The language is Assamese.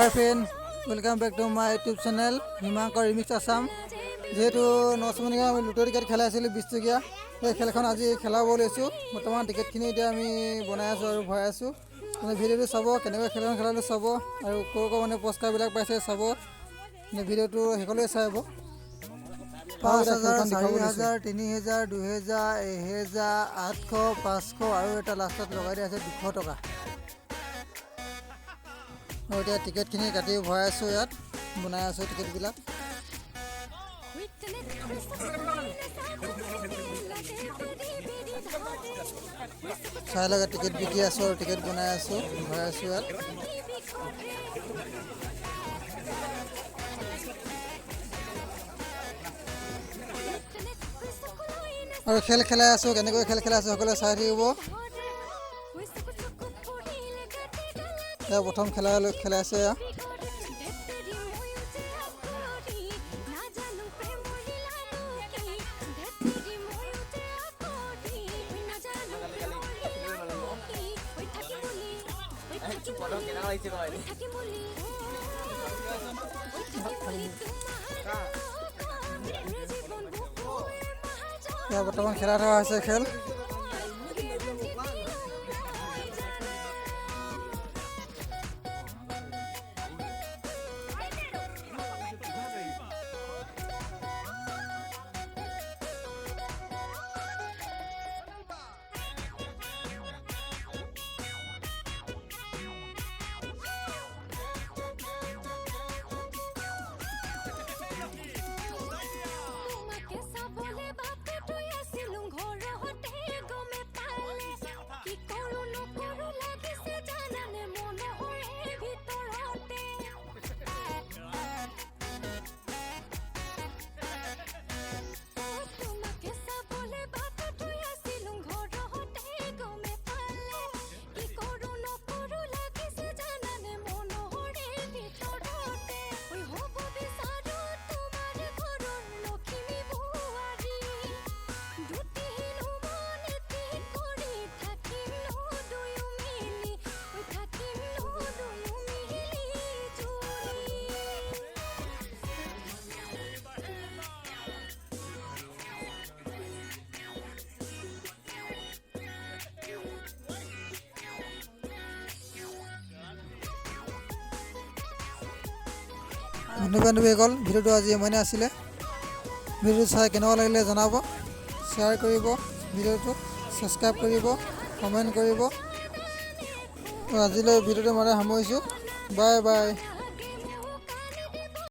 Hi friend, welcome back to my YouTube channel Himankar Remix Assam. যেহেতু নচমনিকা আমি লুটৰ টিকেট খেলাই আছিলোঁ 20 টকীয়া এই খেলখন আজি খেলাব লৈছোঁ বৰ্তমান টিকেটখিনি এতিয়া আমি বনাই আছোঁ আৰু ভৰাই আছোঁ মানে ভিডিঅ'টো চাব কেনেকৈ খেলখন খেলালো চাব আৰু ক'ৰ মানে পুৰস্কাৰবিলাক পাইছে চাব মানে ভিডিঅ'টো শেষলৈ চাব 5000 4000 3000 2000 1000 800 500 আৰু এটা লাষ্টত লগাই দিয়া আছে 200 টকা আৰু এতিয়া টিকেটখিনি কাটি ভৰাই আছোঁ ইয়াত বনাই আছোঁ টিকেটবিলাক চাই লগা টিকেট বিকি আছোঁ আৰু টিকেট বনাই আছোঁ ভৰাই আছোঁ ইয়াত আৰু খেল খেলাই আছোঁ কেনেকৈ খেল খেলাই আছোঁ সকলোৱে চাই থাকিব প্ৰথম খেলাই আছে বৰ্তমান খেলা থকা হৈছে খেল বন্ধু-বান্ধৱীসকল ভিডিঅ'টো আজি ইমানেই আছিলে ভিডিঅ'টো চাই কেনেকুৱা লাগিলে জনাব শ্বেয়াৰ কৰিব ভিডিঅ'টো ছাবস্ক্ৰাইব কৰিব কমেণ্ট কৰিব আজিলৈ ভিডিঅ'টো মানে সামৰিছোঁ বাই বাই